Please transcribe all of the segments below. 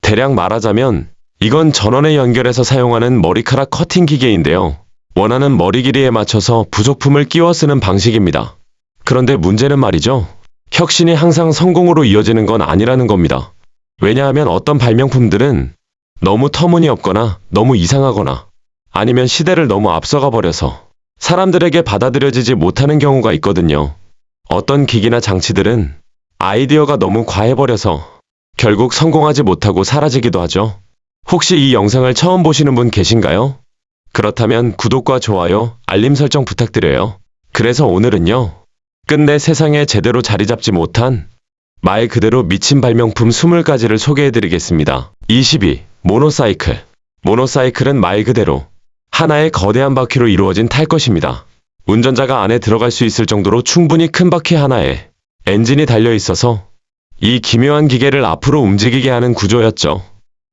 대략 말하자면 이건 전원에 연결해서 사용하는 머리카락 커팅 기계인데요. 원하는 머리 길이에 맞춰서 부속품을 끼워 쓰는 방식입니다. 그런데 문제는 말이죠. 혁신이 항상 성공으로 이어지는 건 아니라는 겁니다. 왜냐하면 어떤 발명품들은 너무 터무니없거나 너무 이상하거나 아니면 시대를 너무 앞서가 버려서 사람들에게 받아들여지지 못하는 경우가 있거든요. 어떤 기기나 장치들은 아이디어가 너무 과해버려서 결국 성공하지 못하고 사라지기도 하죠. 혹시 이 영상을 처음 보시는 분 계신가요? 그렇다면 구독과 좋아요, 알림 설정 부탁드려요. 그래서 오늘은요. 끝내 세상에 제대로 자리 잡지 못한 말 그대로 미친 발명품 20가지를 소개해드리겠습니다. 22. 모노사이클. 모노사이클은 말 그대로 하나의 거대한 바퀴로 이루어진 탈 것입니다. 운전자가 안에 들어갈 수 있을 정도로 충분히 큰 바퀴 하나에 엔진이 달려 있어서 이 기묘한 기계를 앞으로 움직이게 하는 구조였죠.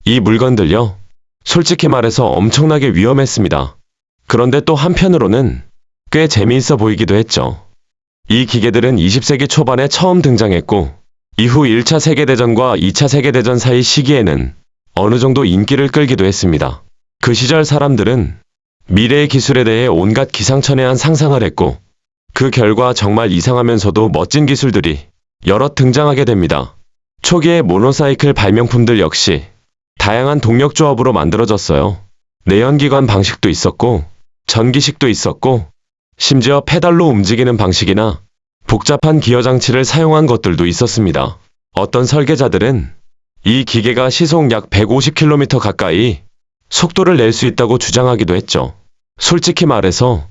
이 물건들요. 솔직히 말해서 엄청나게 위험했습니다. 그런데 또 한편으로는 꽤 재미있어 보이기도 했죠. 이 기계들은 20세기 초반에 처음 등장했고 이후 1차 세계대전과 2차 세계대전 사이 시기에는 어느 정도 인기를 끌기도 했습니다. 그 시절 사람들은 미래의 기술에 대해 온갖 기상천외한 상상을 했고 그 결과 정말 이상하면서도 멋진 기술들이 여럿 등장하게 됩니다. 초기의 모노사이클 발명품들 역시 다양한 동력 조합으로 만들어졌어요. 내연기관 방식도 있었고 전기식도 있었고 심지어 페달로 움직이는 방식이나 복잡한 기어 장치를 사용한 것들도 있었습니다. 어떤 설계자들은 이 기계가 시속 약 150km 가까이 속도를 낼 수 있다고 주장하기도 했죠. 솔직히 말해서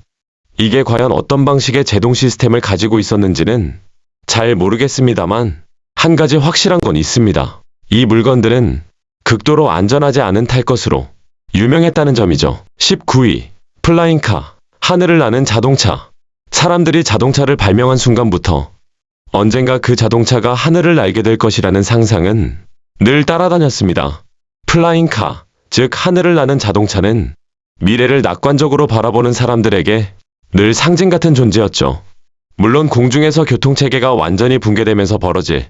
이게 과연 어떤 방식의 제동 시스템을 가지고 있었는지는 잘 모르겠습니다만 한 가지 확실한 건 있습니다. 이 물건들은 극도로 안전하지 않은 탈 것으로 유명했다는 점이죠. 19위. 플라잉카. 하늘을 나는 자동차. 사람들이 자동차를 발명한 순간부터 언젠가 그 자동차가 하늘을 날게 될 것이라는 상상은 늘 따라다녔습니다. 플라잉카, 즉 하늘을 나는 자동차는 미래를 낙관적으로 바라보는 사람들에게 늘 상징 같은 존재였죠. 물론 공중에서 교통체계가 완전히 붕괴되면서 벌어질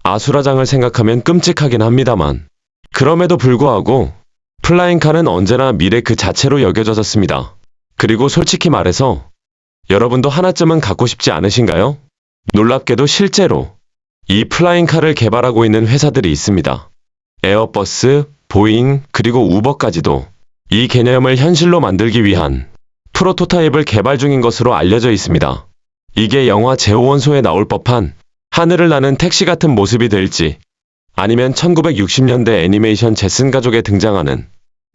아수라장을 생각하면 끔찍하긴 합니다만 그럼에도 불구하고 플라잉카는 언제나 미래 그 자체로 여겨졌습니다. 그리고 솔직히 말해서 여러분도 하나쯤은 갖고 싶지 않으신가요? 놀랍게도 실제로 이 플라잉카를 개발하고 있는 회사들이 있습니다. 에어버스, 보잉, 그리고 우버까지도 이 개념을 현실로 만들기 위한 프로토타입을 개발 중인 것으로 알려져 있습니다. 이게 영화 제호원소에 나올 법한 하늘을 나는 택시 같은 모습이 될지 아니면 1960년대 애니메이션 제슨 가족에 등장하는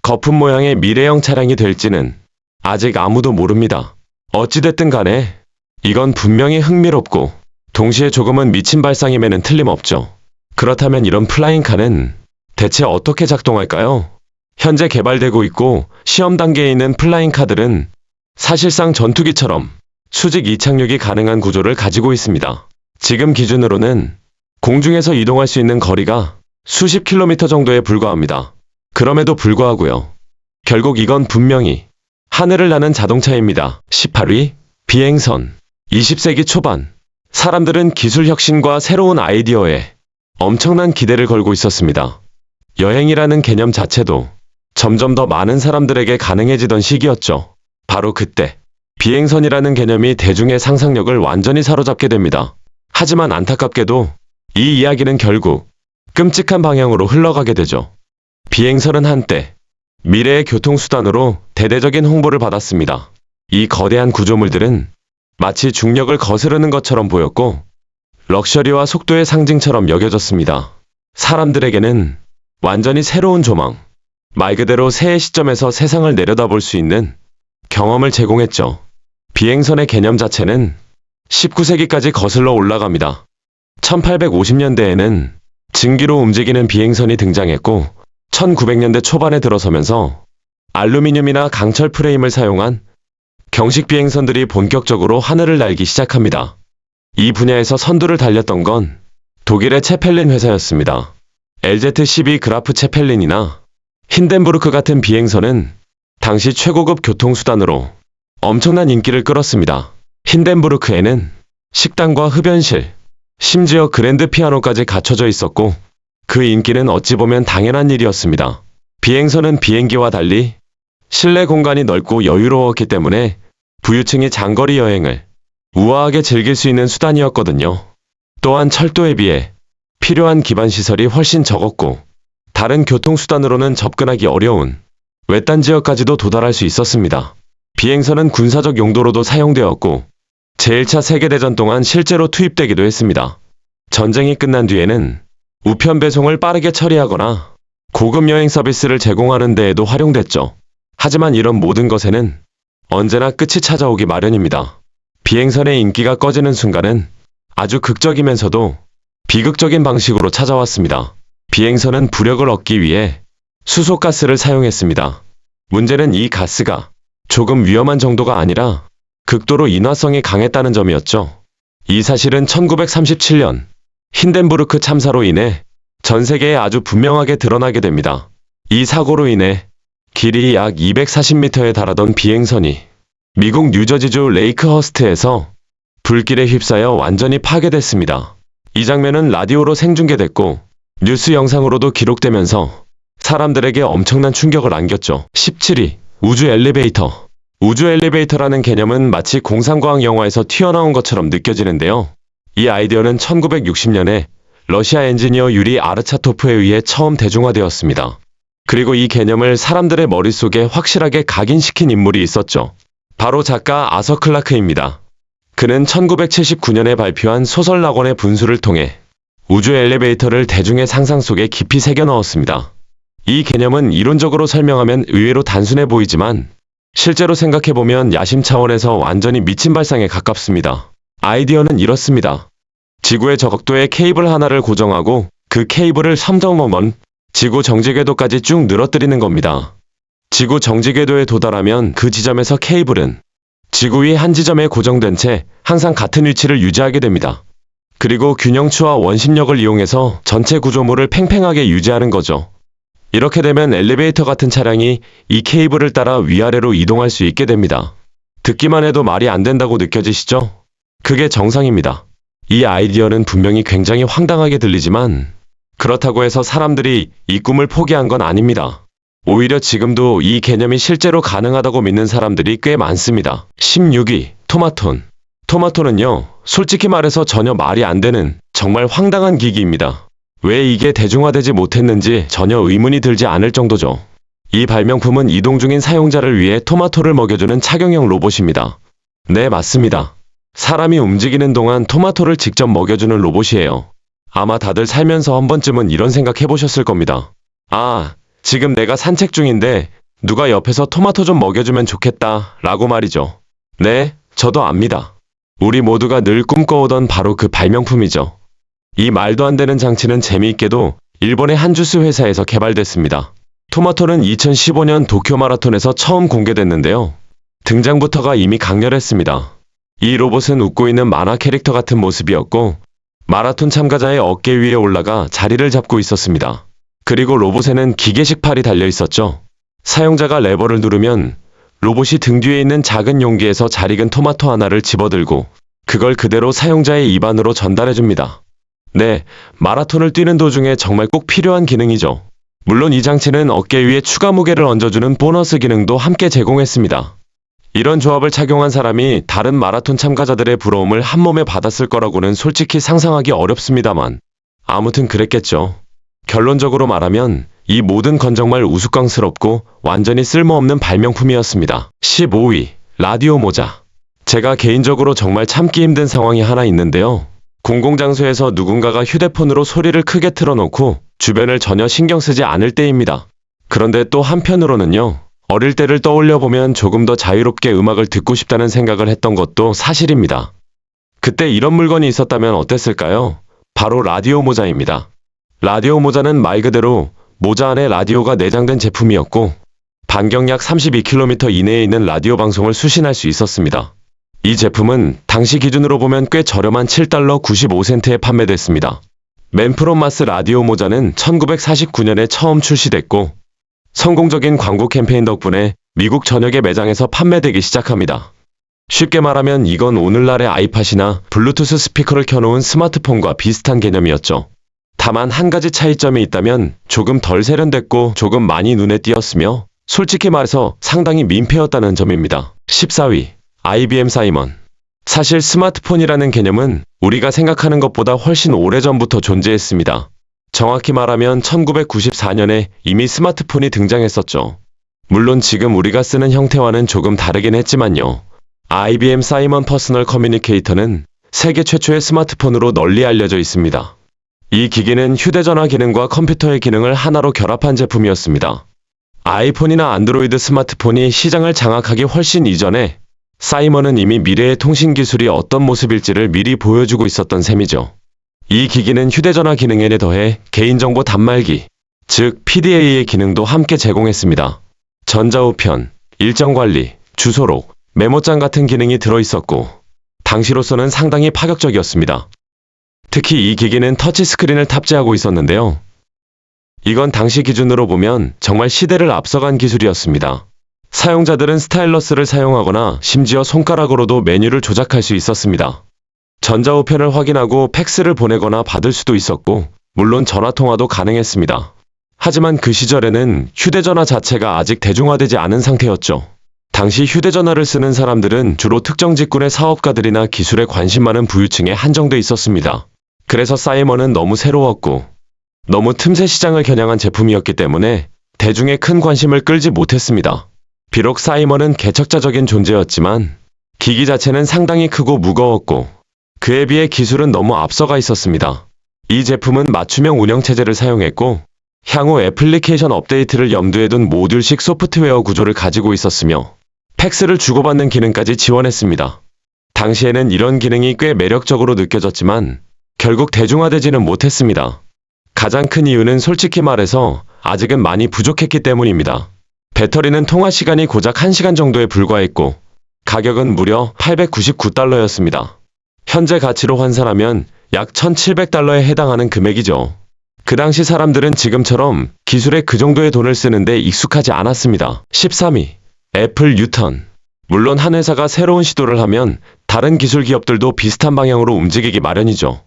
거품 모양의 미래형 차량이 될지는 아직 아무도 모릅니다. 어찌됐든 간에 이건 분명히 흥미롭고 동시에 조금은 미친 발상임에는 틀림없죠. 그렇다면 이런 플라잉카는 대체 어떻게 작동할까요? 현재 개발되고 있고 시험 단계에 있는 플라잉카들은 사실상 전투기처럼 수직 이착륙이 가능한 구조를 가지고 있습니다. 지금 기준으로는 공중에서 이동할 수 있는 거리가 수십 킬로미터 정도에 불과합니다. 그럼에도 불구하고요. 결국 이건 분명히 하늘을 나는 자동차입니다. 18위. 비행선. 20세기 초반 사람들은 기술 혁신과 새로운 아이디어에 엄청난 기대를 걸고 있었습니다. 여행이라는 개념 자체도 점점 더 많은 사람들에게 가능해지던 시기였죠. 바로 그때 비행선이라는 개념이 대중의 상상력을 완전히 사로잡게 됩니다. 하지만 안타깝게도 이 이야기는 결국 끔찍한 방향으로 흘러가게 되죠. 비행선은 한때 미래의 교통수단으로 대대적인 홍보를 받았습니다. 이 거대한 구조물들은 마치 중력을 거스르는 것처럼 보였고 럭셔리와 속도의 상징처럼 여겨졌습니다. 사람들에게는 완전히 새로운 조망, 말 그대로 새의 시점에서 세상을 내려다볼 수 있는 경험을 제공했죠. 비행선의 개념 자체는 19세기까지 거슬러 올라갑니다. 1850년대에는 증기로 움직이는 비행선이 등장했고 1900년대 초반에 들어서면서 알루미늄이나 강철 프레임을 사용한 경식 비행선들이 본격적으로 하늘을 날기 시작합니다. 이 분야에서 선두를 달렸던 건 독일의 체펠린 회사였습니다. LZ-12 그라프 체펠린이나 힌덴부르크 같은 비행선은 당시 최고급 교통수단으로 엄청난 인기를 끌었습니다. 힌덴부르크에는 식당과 흡연실, 심지어 그랜드 피아노까지 갖춰져 있었고 그 인기는 어찌 보면 당연한 일이었습니다. 비행선은 비행기와 달리 실내 공간이 넓고 여유로웠기 때문에 부유층이 장거리 여행을 우아하게 즐길 수 있는 수단이었거든요. 또한 철도에 비해 필요한 기반 시설이 훨씬 적었고 다른 교통수단으로는 접근하기 어려운 외딴 지역까지도 도달할 수 있었습니다. 비행선은 군사적 용도로도 사용되었고 제1차 세계대전 동안 실제로 투입되기도 했습니다. 전쟁이 끝난 뒤에는 우편 배송을 빠르게 처리하거나 고급 여행 서비스를 제공하는 데에도 활용됐죠. 하지만 이런 모든 것에는 언제나 끝이 찾아오기 마련입니다. 비행선의 인기가 꺼지는 순간은 아주 극적이면서도 비극적인 방식으로 찾아왔습니다. 비행선은 부력을 얻기 위해 수소가스를 사용했습니다. 문제는 이 가스가 조금 위험한 정도가 아니라 극도로 인화성이 강했다는 점이었죠. 이 사실은 1937년 힌덴부르크 참사로 인해 전 세계에 아주 분명하게 드러나게 됩니다. 이 사고로 인해 길이 약 240m에 달하던 비행선이 미국 뉴저지주 레이크허스트에서 불길에 휩싸여 완전히 파괴됐습니다. 이 장면은 라디오로 생중계됐고 뉴스 영상으로도 기록되면서 사람들에게 엄청난 충격을 안겼죠. 17위 우주 엘리베이터. 우주 엘리베이터라는 개념은 마치 공상과학 영화에서 튀어나온 것처럼 느껴지는데요. 이 아이디어는 1960년에 러시아 엔지니어 유리 아르차토프에 의해 처음 대중화되었습니다. 그리고 이 개념을 사람들의 머릿속에 확실하게 각인시킨 인물이 있었죠. 바로 작가 아서 클라크입니다. 그는 1979년에 발표한 소설 낙원의 분수를 통해 우주 엘리베이터를 대중의 상상 속에 깊이 새겨 넣었습니다. 이 개념은 이론적으로 설명하면 의외로 단순해 보이지만 실제로 생각해보면 야심 차원에서 완전히 미친 발상에 가깝습니다. 아이디어는 이렇습니다. 지구의 적도에 케이블 하나를 고정하고 그 케이블을 3.5번 지구 정지궤도까지 쭉 늘어뜨리는 겁니다. 지구 정지궤도에 도달하면 그 지점에서 케이블은 지구 위 한 지점에 고정된 채 항상 같은 위치를 유지하게 됩니다. 그리고 균형추와 원심력을 이용해서 전체 구조물을 팽팽하게 유지하는 거죠. 이렇게 되면 엘리베이터 같은 차량이 이 케이블을 따라 위아래로 이동할 수 있게 됩니다. 듣기만 해도 말이 안 된다고 느껴지시죠? 그게 정상입니다. 이 아이디어는 분명히 굉장히 황당하게 들리지만 그렇다고 해서 사람들이 이 꿈을 포기한 건 아닙니다. 오히려 지금도 이 개념이 실제로 가능하다고 믿는 사람들이 꽤 많습니다. 16위 토마톤. 토마톤은요, 솔직히 말해서 전혀 말이 안 되는 정말 황당한 기기입니다. 왜 이게 대중화되지 못했는지 전혀 의문이 들지 않을 정도죠. 이 발명품은 이동 중인 사용자를 위해 토마토를 먹여주는 착용형 로봇입니다. 네, 맞습니다. 사람이 움직이는 동안 토마토를 직접 먹여주는 로봇이에요. 아마 다들 살면서 한 번쯤은 이런 생각 해보셨을 겁니다. 아, 지금 내가 산책 중인데 누가 옆에서 토마토 좀 먹여주면 좋겠다 라고 말이죠. 네, 저도 압니다. 우리 모두가 늘 꿈꿔오던 바로 그 발명품이죠. 이 말도 안 되는 장치는 재미있게도 일본의 한 주스 회사에서 개발됐습니다. 토마토는 2015년 도쿄 마라톤에서 처음 공개됐는데요. 등장부터가 이미 강렬했습니다. 이 로봇은 웃고 있는 만화 캐릭터 같은 모습이었고 마라톤 참가자의 어깨 위에 올라가 자리를 잡고 있었습니다. 그리고 로봇에는 기계식 팔이 달려 있었죠. 사용자가 레버를 누르면 로봇이 등 뒤에 있는 작은 용기에서 잘 익은 토마토 하나를 집어들고 그걸 그대로 사용자의 입 안으로 전달해줍니다. 네, 마라톤을 뛰는 도중에 정말 꼭 필요한 기능이죠. 물론 이 장치는 어깨 위에 추가 무게를 얹어주는 보너스 기능도 함께 제공했습니다. 이런 조합을 착용한 사람이 다른 마라톤 참가자들의 부러움을 한 몸에 받았을 거라고는 솔직히 상상하기 어렵습니다만 아무튼 그랬겠죠. 결론적으로 말하면 이 모든 건 정말 우스꽝스럽고 완전히 쓸모없는 발명품이었습니다. 15위 라디오 모자. 제가 개인적으로 정말 참기 힘든 상황이 하나 있는데요. 공공장소에서 누군가가 휴대폰으로 소리를 크게 틀어놓고 주변을 전혀 신경 쓰지 않을 때입니다. 그런데 또 한편으로는요. 어릴 때를 떠올려보면 조금 더 자유롭게 음악을 듣고 싶다는 생각을 했던 것도 사실입니다. 그때 이런 물건이 있었다면 어땠을까요? 바로 라디오 모자입니다. 라디오 모자는 말 그대로 모자 안에 라디오가 내장된 제품이었고 반경 약 32km 이내에 있는 라디오 방송을 수신할 수 있었습니다. 이 제품은 당시 기준으로 보면 꽤 저렴한 7달러 95센트에 판매됐습니다. 맨프롬마스 라디오 모자는 1949년에 처음 출시됐고 성공적인 광고 캠페인 덕분에 미국 전역의 매장에서 판매되기 시작합니다. 쉽게 말하면 이건 오늘날의 아이팟이나 블루투스 스피커를 켜놓은 스마트폰과 비슷한 개념이었죠. 다만 한 가지 차이점이 있다면 조금 덜 세련됐고 조금 많이 눈에 띄었으며 솔직히 말해서 상당히 민폐였다는 점입니다. 14위. IBM 사이먼. 사실 스마트폰이라는 개념은 우리가 생각하는 것보다 훨씬 오래전부터 존재했습니다. 정확히 말하면 1994년에 이미 스마트폰이 등장했었죠. 물론 지금 우리가 쓰는 형태와는 조금 다르긴 했지만요. IBM 사이먼 퍼스널 커뮤니케이터는 세계 최초의 스마트폰으로 널리 알려져 있습니다. 이 기기는 휴대전화 기능과 컴퓨터의 기능을 하나로 결합한 제품이었습니다. 아이폰이나 안드로이드 스마트폰이 시장을 장악하기 훨씬 이전에 사이먼은 이미 미래의 통신 기술이 어떤 모습일지를 미리 보여주고 있었던 셈이죠. 이 기기는 휴대전화 기능에 더해 개인정보 단말기, 즉 PDA의 기능도 함께 제공했습니다. 전자우편, 일정관리, 주소록, 메모장 같은 기능이 들어있었고 당시로서는 상당히 파격적이었습니다. 특히 이 기기는 터치스크린을 탑재하고 있었는데요. 이건 당시 기준으로 보면 정말 시대를 앞서간 기술이었습니다. 사용자들은 스타일러스를 사용하거나 심지어 손가락으로도 메뉴를 조작할 수 있었습니다. 전자우편을 확인하고 팩스를 보내거나 받을 수도 있었고 물론 전화통화도 가능했습니다. 하지만 그 시절에는 휴대전화 자체가 아직 대중화되지 않은 상태였죠. 당시 휴대전화를 쓰는 사람들은 주로 특정 직군의 사업가들이나 기술에 관심 많은 부유층에 한정돼 있었습니다. 그래서 사이먼은 너무 새로웠고 너무 틈새 시장을 겨냥한 제품이었기 때문에 대중의 큰 관심을 끌지 못했습니다. 비록 사이먼은 개척자적인 존재였지만 기기 자체는 상당히 크고 무거웠고 그에 비해 기술은 너무 앞서가 있었습니다. 이 제품은 맞춤형 운영체제를 사용했고 향후 애플리케이션 업데이트를 염두에 둔 모듈식 소프트웨어 구조를 가지고 있었으며 팩스를 주고받는 기능까지 지원했습니다. 당시에는 이런 기능이 꽤 매력적으로 느껴졌지만 결국 대중화되지는 못했습니다. 가장 큰 이유는 솔직히 말해서 아직은 많이 부족했기 때문입니다. 배터리는 통화 시간이 고작 1시간 정도에 불과했고 가격은 무려 899달러였습니다. 현재 가치로 환산하면 약 1,700달러에 해당하는 금액이죠. 그 당시 사람들은 지금처럼 기술에 그 정도의 돈을 쓰는데 익숙하지 않았습니다. 13위. 애플 뉴턴. 물론 한 회사가 새로운 시도를 하면 다른 기술 기업들도 비슷한 방향으로 움직이기 마련이죠.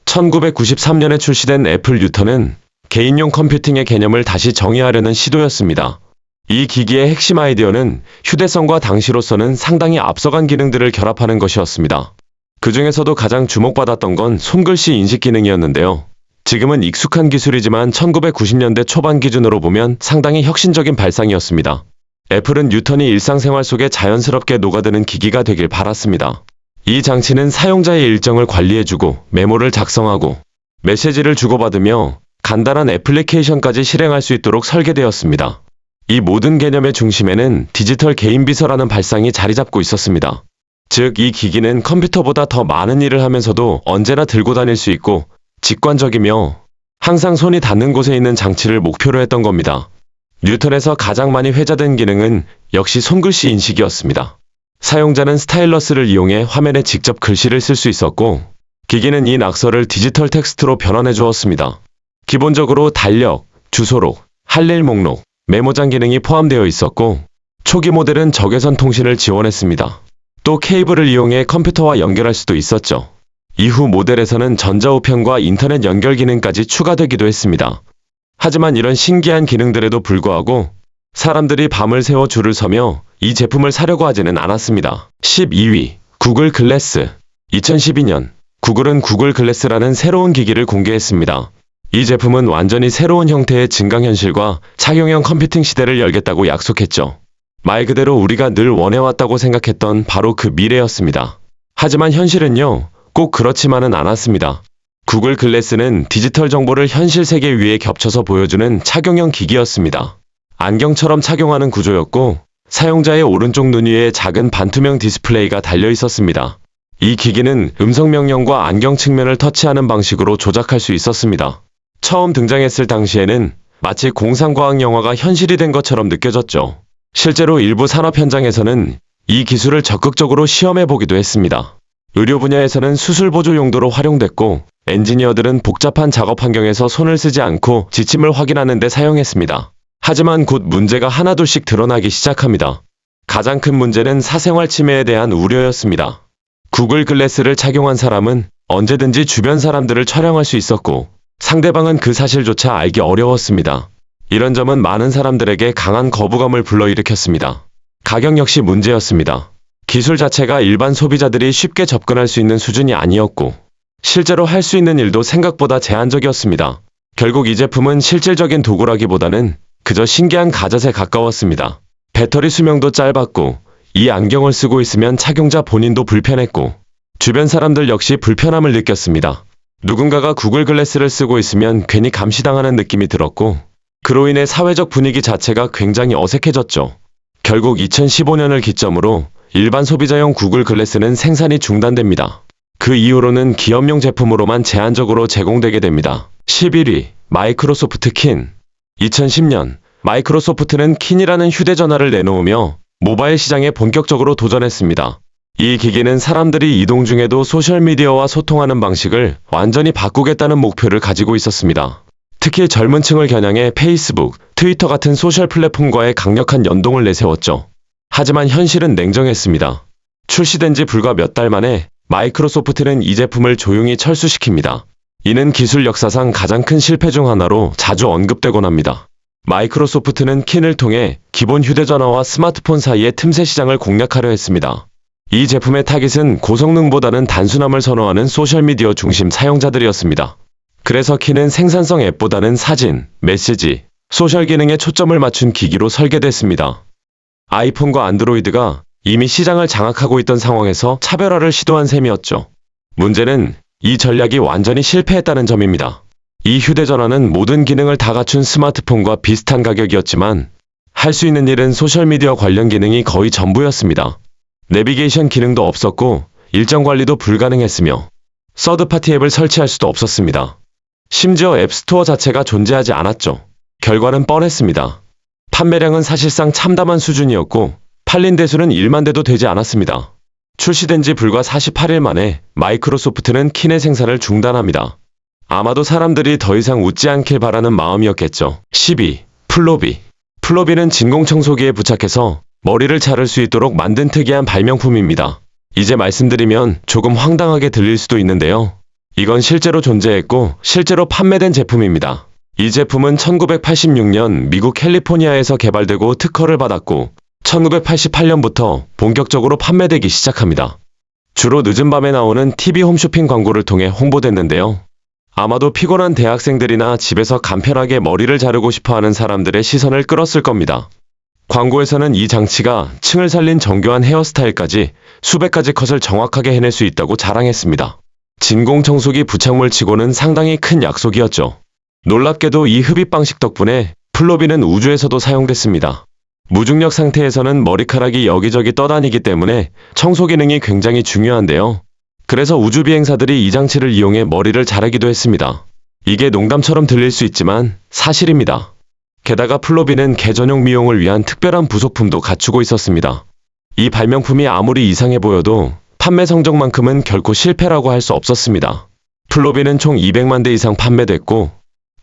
1993년에 출시된 애플 뉴턴은 개인용 컴퓨팅의 개념을 다시 정의하려는 시도였습니다. 이 기기의 핵심 아이디어는 휴대성과 당시로서는 상당히 앞서간 기능들을 결합하는 것이었습니다. 그 중에서도 가장 주목받았던 건 손글씨 인식 기능이었는데요. 지금은 익숙한 기술이지만 1990년대 초반 기준으로 보면 상당히 혁신적인 발상이었습니다. 애플은 뉴턴이 일상생활 속에 자연스럽게 녹아드는 기기가 되길 바랐습니다. 이 장치는 사용자의 일정을 관리해주고 메모를 작성하고 메시지를 주고받으며 간단한 애플리케이션까지 실행할 수 있도록 설계되었습니다. 이 모든 개념의 중심에는 디지털 개인 비서라는 발상이 자리 잡고 있었습니다. 즉, 이 기기는 컴퓨터보다 더 많은 일을 하면서도 언제나 들고 다닐 수 있고 직관적이며 항상 손이 닿는 곳에 있는 장치를 목표로 했던 겁니다. 뉴턴에서 가장 많이 회자된 기능은 역시 손글씨 인식이었습니다. 사용자는 스타일러스를 이용해 화면에 직접 글씨를 쓸 수 있었고 기기는 이 낙서를 디지털 텍스트로 변환해 주었습니다. 기본적으로 달력, 주소록, 할 일 목록, 메모장 기능이 포함되어 있었고 초기 모델은 적외선 통신을 지원했습니다. 또 케이블을 이용해 컴퓨터와 연결할 수도 있었죠. 이후 모델에서는 전자우편과 인터넷 연결 기능까지 추가되기도 했습니다. 하지만 이런 신기한 기능들에도 불구하고 사람들이 밤을 새워 줄을 서며 이 제품을 사려고 하지는 않았습니다. 12위. 구글 글래스. 2012년 구글은 구글 글래스라는 새로운 기기를 공개했습니다. 이 제품은 완전히 새로운 형태의 증강현실과 착용형 컴퓨팅 시대를 열겠다고 약속했죠. 말 그대로 우리가 늘 원해왔다고 생각했던 바로 그 미래였습니다. 하지만 현실은요, 꼭 그렇지만은 않았습니다. 구글 글래스는 디지털 정보를 현실 세계 위에 겹쳐서 보여주는 착용형 기기였습니다. 안경처럼 착용하는 구조였고 사용자의 오른쪽 눈 위에 작은 반투명 디스플레이가 달려 있었습니다. 이 기기는 음성 명령과 안경 측면을 터치하는 방식으로 조작할 수 있었습니다. 처음 등장했을 당시에는 마치 공상과학 영화가 현실이 된 것처럼 느껴졌죠. 실제로 일부 산업 현장에서는 이 기술을 적극적으로 시험해 보기도 했습니다. 의료 분야에서는 수술 보조 용도로 활용됐고 엔지니어들은 복잡한 작업 환경에서 손을 쓰지 않고 지침을 확인하는 데 사용했습니다. 하지만 곧 문제가 하나둘씩 드러나기 시작합니다. 가장 큰 문제는 사생활 침해에 대한 우려였습니다. 구글 글래스를 착용한 사람은 언제든지 주변 사람들을 촬영할 수 있었고 상대방은 그 사실조차 알기 어려웠습니다. 이런 점은 많은 사람들에게 강한 거부감을 불러일으켰습니다. 가격 역시 문제였습니다. 기술 자체가 일반 소비자들이 쉽게 접근할 수 있는 수준이 아니었고, 실제로 할 수 있는 일도 생각보다 제한적이었습니다. 결국 이 제품은 실질적인 도구라기보다는 그저 신기한 가젯에 가까웠습니다. 배터리 수명도 짧았고, 이 안경을 쓰고 있으면 착용자 본인도 불편했고, 주변 사람들 역시 불편함을 느꼈습니다. 누군가가 구글 글래스를 쓰고 있으면 괜히 감시당하는 느낌이 들었고, 그로 인해 사회적 분위기 자체가 굉장히 어색해졌죠. 결국 2015년을 기점으로 일반 소비자용 구글 글래스는 생산이 중단됩니다. 그 이후로는 기업용 제품으로만 제한적으로 제공되게 됩니다. 11위, 마이크로소프트 킨. 2010년, 마이크로소프트는 킨이라는 휴대전화를 내놓으며 모바일 시장에 본격적으로 도전했습니다. 이 기기는 사람들이 이동 중에도 소셜미디어와 소통하는 방식을 완전히 바꾸겠다는 목표를 가지고 있었습니다. 특히 젊은 층을 겨냥해 페이스북, 트위터 같은 소셜 플랫폼과의 강력한 연동을 내세웠죠. 하지만 현실은 냉정했습니다. 출시된 지 불과 몇 달 만에 마이크로소프트는 이 제품을 조용히 철수시킵니다. 이는 기술 역사상 가장 큰 실패 중 하나로 자주 언급되곤 합니다. 마이크로소프트는 킨을 통해 기본 휴대전화와 스마트폰 사이의 틈새 시장을 공략하려 했습니다. 이 제품의 타깃은 고성능보다는 단순함을 선호하는 소셜미디어 중심 사용자들이었습니다. 그래서 킨은 생산성 앱보다는 사진, 메시지, 소셜 기능에 초점을 맞춘 기기로 설계됐습니다. 아이폰과 안드로이드가 이미 시장을 장악하고 있던 상황에서 차별화를 시도한 셈이었죠. 문제는 이 전략이 완전히 실패했다는 점입니다. 이 휴대전화는 모든 기능을 다 갖춘 스마트폰과 비슷한 가격이었지만 할 수 있는 일은 소셜미디어 관련 기능이 거의 전부였습니다. 내비게이션 기능도 없었고 일정 관리도 불가능했으며 서드파티 앱을 설치할 수도 없었습니다. 심지어 앱스토어 자체가 존재하지 않았죠. 결과는 뻔했습니다. 판매량은 사실상 참담한 수준이었고 팔린 대수는 1만 대도 되지 않았습니다. 출시된 지 불과 48일 만에 마이크로소프트는 킨의 생산을 중단합니다. 아마도 사람들이 더 이상 웃지 않길 바라는 마음이었겠죠. 12. 플로비. 플로비는 진공청소기에 부착해서 머리를 자를 수 있도록 만든 특이한 발명품입니다. 이제 말씀드리면 조금 황당하게 들릴 수도 있는데요. 이건 실제로 존재했고 실제로 판매된 제품입니다. 이 제품은 1986년 미국 캘리포니아에서 개발되고 특허를 받았고 1988년부터 본격적으로 판매되기 시작합니다. 주로 늦은 밤에 나오는 TV 홈쇼핑 광고를 통해 홍보됐는데요. 아마도 피곤한 대학생들이나 집에서 간편하게 머리를 자르고 싶어하는 사람들의 시선을 끌었을 겁니다. 광고에서는 이 장치가 층을 살린 정교한 헤어스타일까지 수백 가지 컷을 정확하게 해낼 수 있다고 자랑했습니다. 진공청소기 부착물 치고는 상당히 큰 약속이었죠. 놀랍게도 이 흡입 방식 덕분에 플로비는 우주에서도 사용됐습니다. 무중력 상태에서는 머리카락이 여기저기 떠다니기 때문에 청소 기능이 굉장히 중요한데요. 그래서 우주 비행사들이 이 장치를 이용해 머리를 자르기도 했습니다. 이게 농담처럼 들릴 수 있지만 사실입니다. 게다가 플로비는 개 전용 미용을 위한 특별한 부속품도 갖추고 있었습니다. 이 발명품이 아무리 이상해 보여도 판매 성적만큼은 결코 실패라고 할 수 없었습니다. 플로비는 총 200만 대 이상 판매됐고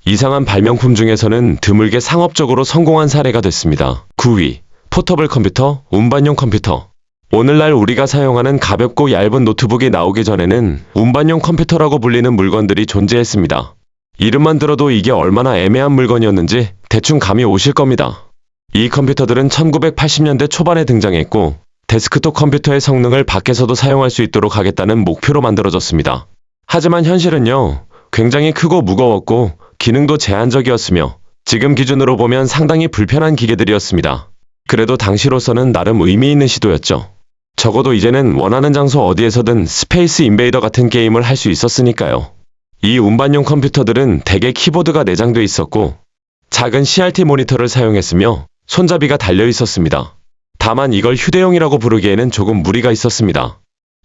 이상한 발명품 중에서는 드물게 상업적으로 성공한 사례가 됐습니다. 9위. 포터블 컴퓨터, 운반용 컴퓨터. 오늘날 우리가 사용하는 가볍고 얇은 노트북이 나오기 전에는 운반용 컴퓨터라고 불리는 물건들이 존재했습니다. 이름만 들어도 이게 얼마나 애매한 물건이었는지 대충 감이 오실 겁니다. 이 컴퓨터들은 1980년대 초반에 등장했고 데스크톱 컴퓨터의 성능을 밖에서도 사용할 수 있도록 하겠다는 목표로 만들어졌습니다. 하지만 현실은요, 굉장히 크고 무거웠고 기능도 제한적이었으며 지금 기준으로 보면 상당히 불편한 기계들이었습니다. 그래도 당시로서는 나름 의미 있는 시도였죠. 적어도 이제는 원하는 장소 어디에서든 스페이스 인베이더 같은 게임을 할 수 있었으니까요. 이 운반용 컴퓨터들은 대개 키보드가 내장돼 있었고 작은 CRT 모니터를 사용했으며 손잡이가 달려 있었습니다. 다만 이걸 휴대용이라고 부르기에는 조금 무리가 있었습니다.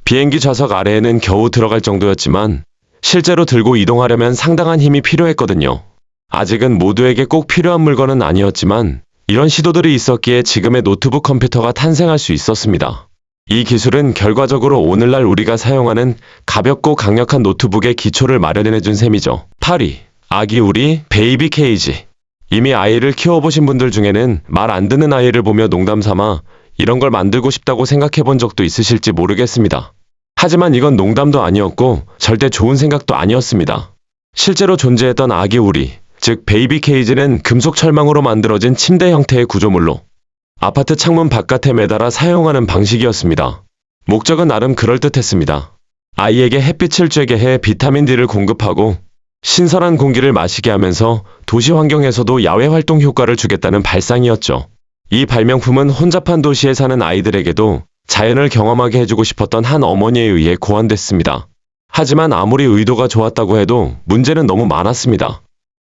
비행기 좌석 아래에는 겨우 들어갈 정도였지만 실제로 들고 이동하려면 상당한 힘이 필요했거든요. 아직은 모두에게 꼭 필요한 물건은 아니었지만 이런 시도들이 있었기에 지금의 노트북 컴퓨터가 탄생할 수 있었습니다. 이 기술은 결과적으로 오늘날 우리가 사용하는 가볍고 강력한 노트북의 기초를 마련해준 셈이죠. 8위. 아기 우리 베이비 케이지. 이미 아이를 키워보신 분들 중에는 말 안 듣는 아이를 보며 농담삼아 이런 걸 만들고 싶다고 생각해 본 적도 있으실지 모르겠습니다. 하지만 이건 농담도 아니었고 절대 좋은 생각도 아니었습니다. 실제로 존재했던 아기 우리, 즉 베이비 케이지는 금속 철망으로 만들어진 침대 형태의 구조물로 아파트 창문 바깥에 매달아 사용하는 방식이었습니다. 목적은 나름 그럴듯했습니다. 아이에게 햇빛을 쬐게 해 비타민 D를 공급하고 신선한 공기를 마시게 하면서 도시 환경에서도 야외 활동 효과를 주겠다는 발상이었죠. 이 발명품은 혼잡한 도시에 사는 아이들에게도 자연을 경험하게 해주고 싶었던 한 어머니에 의해 고안됐습니다. 하지만 아무리 의도가 좋았다고 해도 문제는 너무 많았습니다.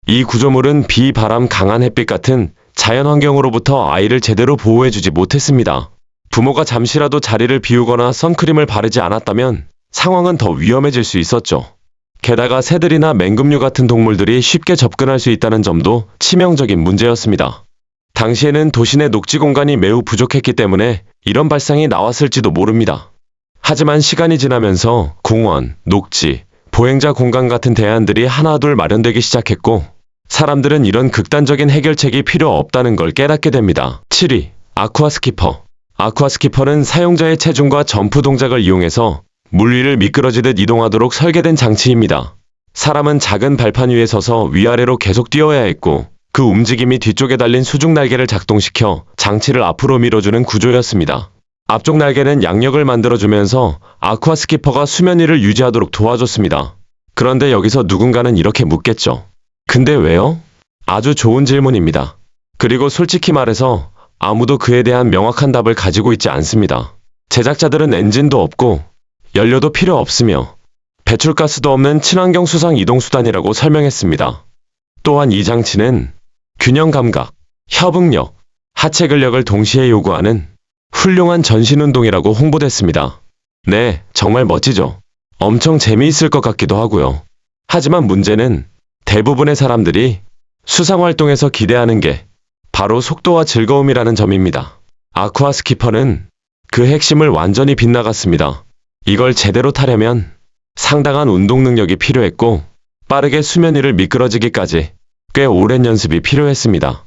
이 구조물은 비, 바람, 강한 햇빛 같은 자연 환경으로부터 아이를 제대로 보호해주지 못했습니다. 부모가 잠시라도 자리를 비우거나 선크림을 바르지 않았다면 상황은 더 위험해질 수 있었죠. 게다가 새들이나 맹금류 같은 동물들이 쉽게 접근할 수 있다는 점도 치명적인 문제였습니다. 당시에는 도시 내 녹지 공간이 매우 부족했기 때문에 이런 발상이 나왔을지도 모릅니다. 하지만 시간이 지나면서 공원, 녹지, 보행자 공간 같은 대안들이 하나둘 마련되기 시작했고 사람들은 이런 극단적인 해결책이 필요 없다는 걸 깨닫게 됩니다. 7위. 아쿠아스키퍼. 아쿠아스키퍼는 사용자의 체중과 점프 동작을 이용해서 물 위를 미끄러지듯 이동하도록 설계된 장치입니다. 사람은 작은 발판 위에 서서 위아래로 계속 뛰어야 했고 그 움직임이 뒤쪽에 달린 수중 날개를 작동시켜 장치를 앞으로 밀어주는 구조였습니다. 앞쪽 날개는 양력을 만들어주면서 아쿠아스키퍼가 수면 위를 유지하도록 도와줬습니다. 그런데 여기서 누군가는 이렇게 묻겠죠. 근데 왜요? 아주 좋은 질문입니다. 그리고 솔직히 말해서 아무도 그에 대한 명확한 답을 가지고 있지 않습니다. 제작자들은 엔진도 없고 연료도 필요 없으며 배출가스도 없는 친환경 수상 이동수단이라고 설명했습니다. 또한 이 장치는 균형 감각, 협응력, 하체 근력을 동시에 요구하는 훌륭한 전신운동이라고 홍보됐습니다. 네, 정말 멋지죠. 엄청 재미있을 것 같기도 하고요. 하지만 문제는 대부분의 사람들이 수상활동에서 기대하는 게 바로 속도와 즐거움이라는 점입니다. 아쿠아스키퍼는 그 핵심을 완전히 빗나갔습니다. 이걸 제대로 타려면 상당한 운동 능력이 필요했고 빠르게 수면 위를 미끄러지기까지 꽤 오랜 연습이 필요했습니다.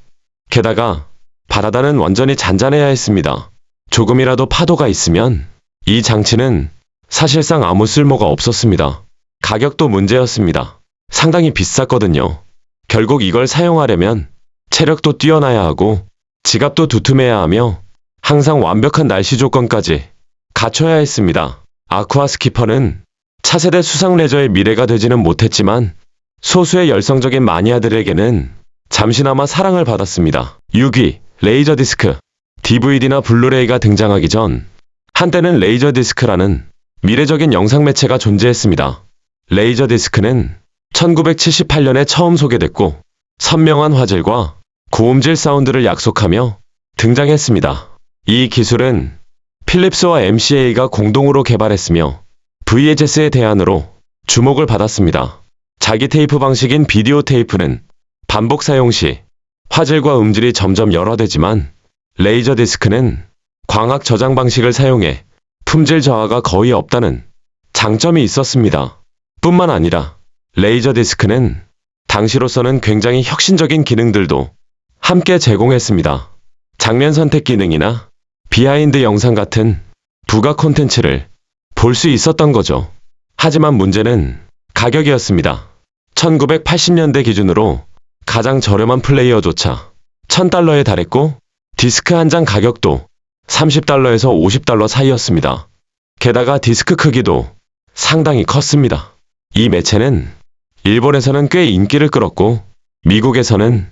게다가 바다는 완전히 잔잔해야 했습니다. 조금이라도 파도가 있으면 이 장치는 사실상 아무 쓸모가 없었습니다. 가격도 문제였습니다. 상당히 비쌌거든요. 결국 이걸 사용하려면 체력도 뛰어나야 하고 지갑도 두툼해야 하며 항상 완벽한 날씨 조건까지 갖춰야 했습니다. 아쿠아스키퍼는 차세대 수상 레저의 미래가 되지는 못했지만 소수의 열성적인 마니아들에게는 잠시나마 사랑을 받았습니다. 6위. 레이저 디스크. DVD나 블루레이가 등장하기 전 한때는 레이저 디스크라는 미래적인 영상 매체가 존재했습니다. 레이저 디스크는 1978년에 처음 소개됐고 선명한 화질과 고음질 사운드를 약속하며 등장했습니다. 이 기술은 필립스와 MCA가 공동으로 개발했으며 VHS의 대안으로 주목을 받았습니다. 자기 테이프 방식인 비디오 테이프는 반복 사용 시 화질과 음질이 점점 열화되지만 레이저 디스크는 광학 저장 방식을 사용해 품질 저하가 거의 없다는 장점이 있었습니다. 뿐만 아니라 레이저 디스크는 당시로서는 굉장히 혁신적인 기능들도 함께 제공했습니다. 장면 선택 기능이나 비하인드 영상 같은 부가 콘텐츠를 볼 수 있었던 거죠. 하지만 문제는 가격이었습니다. 1980년대 기준으로 가장 저렴한 플레이어조차 $1000에 달했고 디스크 한 장 가격도 $30에서 $50 사이였습니다. 게다가 디스크 크기도 상당히 컸습니다. 이 매체는 일본에서는 꽤 인기를 끌었고 미국에서는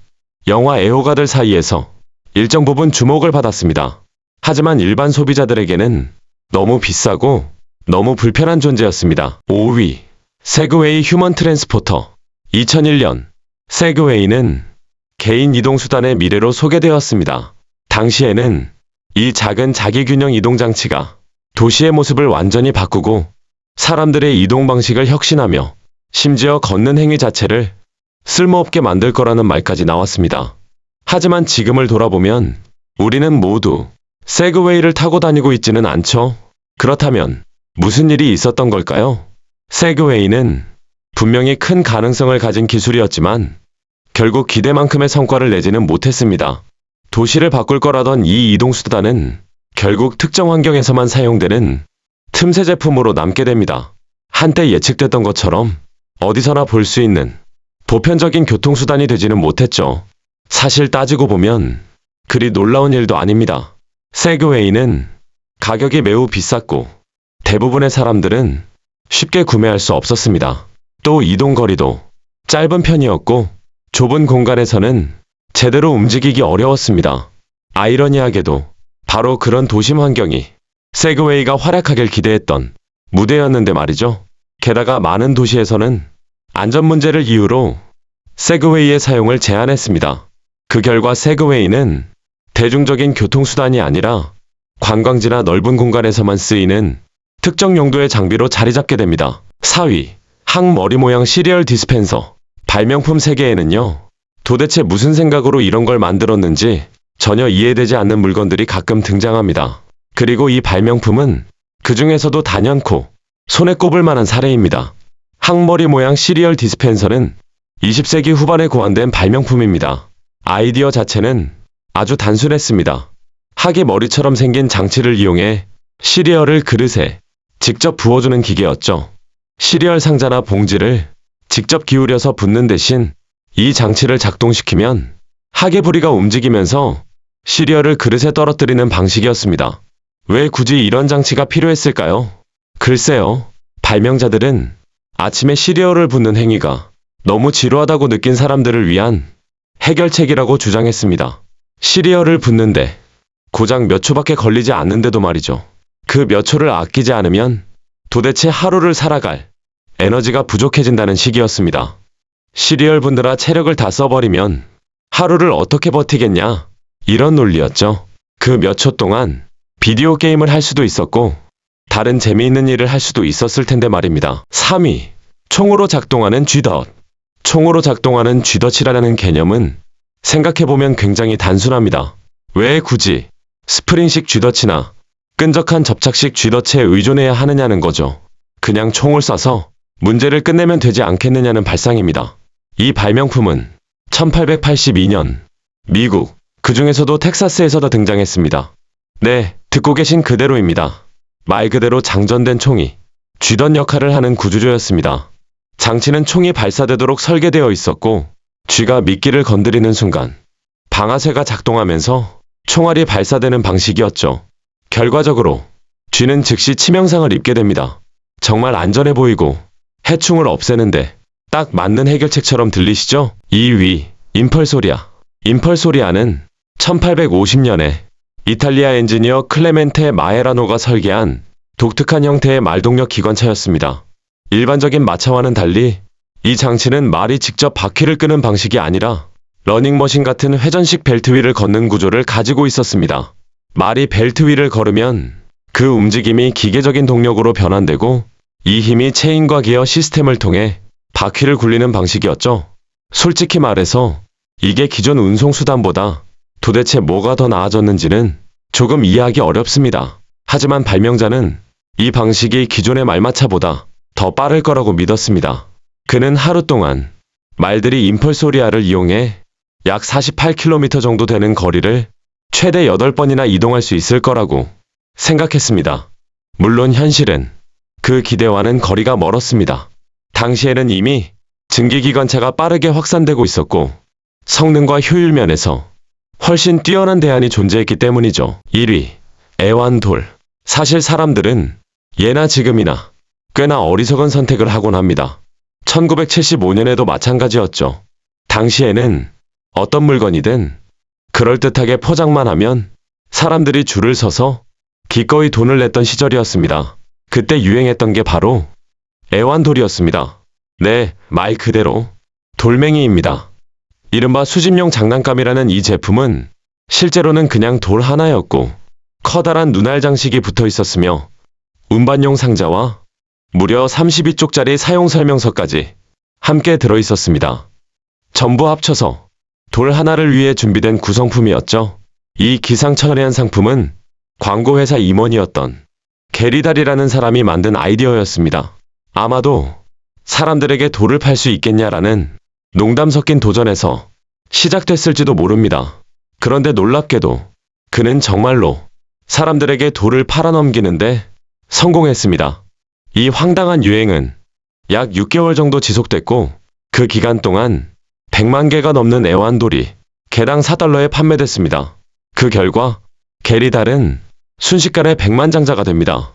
영화 애호가들 사이에서 일정 부분 주목을 받았습니다. 하지만 일반 소비자들에게는 너무 비싸고 너무 불편한 존재였습니다. 5위. 세그웨이 휴먼 트랜스포터. 2001년 세그웨이는 개인 이동수단의 미래로 소개되었습니다. 당시에는 이 작은 자기균형 이동장치가 도시의 모습을 완전히 바꾸고 사람들의 이동 방식을 혁신하며 심지어 걷는 행위 자체를 쓸모없게 만들 거라는 말까지 나왔습니다. 하지만 지금을 돌아보면 우리는 모두 세그웨이를 타고 다니고 있지는 않죠. 그렇다면 무슨 일이 있었던 걸까요? 세그웨이는 분명히 큰 가능성을 가진 기술이었지만 결국 기대만큼의 성과를 내지는 못했습니다. 도시를 바꿀 거라던 이 이동수단은 결국 특정 환경에서만 사용되는 틈새 제품으로 남게 됩니다. 한때 예측됐던 것처럼 어디서나 볼 수 있는 보편적인 교통수단이 되지는 못했죠. 사실 따지고 보면 그리 놀라운 일도 아닙니다. 세그웨이는 가격이 매우 비쌌고 대부분의 사람들은 쉽게 구매할 수 없었습니다. 또 이동 거리도 짧은 편이었고 좁은 공간에서는 제대로 움직이기 어려웠습니다. 아이러니하게도 바로 그런 도심 환경이 세그웨이가 활약하길 기대했던 무대였는데 말이죠. 게다가 많은 도시에서는 안전 문제를 이유로 세그웨이의 사용을 제한했습니다. 그 결과 세그웨이는 대중적인 교통수단이 아니라 관광지나 넓은 공간에서만 쓰이는 특정 용도의 장비로 자리 잡게 됩니다. 4위, 항머리 모양 시리얼 디스펜서. 발명품 세계에는요, 도대체 무슨 생각으로 이런 걸 만들었는지 전혀 이해되지 않는 물건들이 가끔 등장합니다. 그리고 이 발명품은 그 중에서도 단연코 손에 꼽을 만한 사례입니다. 항머리 모양 시리얼 디스펜서는 20세기 후반에 고안된 발명품입니다. 아이디어 자체는 아주 단순했습니다. 하기 머리처럼 생긴 장치를 이용해 시리얼을 그릇에 직접 부어주는 기계였죠. 시리얼 상자나 봉지를 직접 기울여서 붓는 대신 이 장치를 작동시키면 하계 부리가 움직이면서 시리얼을 그릇에 떨어뜨리는 방식이었습니다. 왜 굳이 이런 장치가 필요했을까요? 글쎄요. 발명자들은 아침에 시리얼을 붓는 행위가 너무 지루하다고 느낀 사람들을 위한 해결책이라고 주장했습니다. 시리얼을 붓는데 고작 몇 초밖에 걸리지 않는데도 말이죠. 그 몇 초를 아끼지 않으면 도대체 하루를 살아갈 에너지가 부족해진다는 식이었습니다. 시리얼 붓느라 체력을 다 써버리면 하루를 어떻게 버티겠냐? 이런 논리였죠. 그 몇 초 동안 비디오 게임을 할 수도 있었고 다른 재미있는 일을 할 수도 있었을 텐데 말입니다. 3위, 총으로 작동하는 쥐덫. 총으로 작동하는 쥐덫이라는 개념은 생각해보면 굉장히 단순합니다. 왜 굳이 스프링식 쥐덫이나 끈적한 접착식 쥐덫에 의존해야 하느냐는 거죠. 그냥 총을 쏴서 문제를 끝내면 되지 않겠느냐는 발상입니다. 이 발명품은 1882년 미국, 그 중에서도 텍사스에서 등장했습니다. 네, 듣고 계신 그대로입니다. 말 그대로 장전된 총이 쥐덫 역할을 하는 구조조였습니다. 장치는 총이 발사되도록 설계되어 있었고 쥐가 미끼를 건드리는 순간 방아쇠가 작동하면서 총알이 발사되는 방식이었죠. 결과적으로 쥐는 즉시 치명상을 입게 됩니다. 정말 안전해 보이고 해충을 없애는데 딱 맞는 해결책처럼 들리시죠? 2위, 임펄소리아. 임펄소리아는 1850년에 이탈리아 엔지니어 클레멘테 마에라노가 설계한 독특한 형태의 말동력 기관차였습니다. 일반적인 마차와는 달리 이 장치는 말이 직접 바퀴를 끄는 방식이 아니라 러닝머신 같은 회전식 벨트 위를 걷는 구조를 가지고 있었습니다. 말이 벨트 위를 걸으면 그 움직임이 기계적인 동력으로 변환되고 이 힘이 체인과 기어 시스템을 통해 바퀴를 굴리는 방식이었죠. 솔직히 말해서 이게 기존 운송수단보다 도대체 뭐가 더 나아졌는지는 조금 이해하기 어렵습니다. 하지만 발명자는 이 방식이 기존의 말마차보다 더 빠를 거라고 믿었습니다. 그는 하루 동안 말들이 임펄소리아를 이용해 약 48km 정도 되는 거리를 최대 8번이나 이동할 수 있을 거라고 생각했습니다. 물론 현실은 그 기대와는 거리가 멀었습니다. 당시에는 이미 증기기관차가 빠르게 확산되고 있었고 성능과 효율 면에서 훨씬 뛰어난 대안이 존재했기 때문이죠. 1위, 애완돌. 사실 사람들은 예나 지금이나 꽤나 어리석은 선택을 하곤 합니다. 1975년에도 마찬가지였죠. 당시에는 어떤 물건이든 그럴듯하게 포장만 하면 사람들이 줄을 서서 기꺼이 돈을 냈던 시절이었습니다. 그때 유행했던 게 바로 애완돌이었습니다. 네, 말 그대로 돌멩이입니다. 이른바 수집용 장난감이라는 이 제품은 실제로는 그냥 돌 하나였고 커다란 눈알 장식이 붙어 있었으며 운반용 상자와 무려 32쪽짜리 사용 설명서까지 함께 들어 있었습니다. 전부 합쳐서 돌 하나를 위해 준비된 구성품이었죠. 이 기상천외한 상품은 광고회사 임원이었던 게리달이라는 사람이 만든 아이디어였습니다. 아마도 사람들에게 돌을 팔 수 있겠냐라는 농담 섞인 도전에서 시작됐을지도 모릅니다. 그런데 놀랍게도 그는 정말로 사람들에게 돌을 팔아넘기는데 성공했습니다. 이 황당한 유행은 약 6개월 정도 지속됐고 그 기간 동안 100만 개가 넘는 애완돌이 개당 4달러에 판매됐습니다. 그 결과 게리달은 순식간에 백만장자가 됩니다.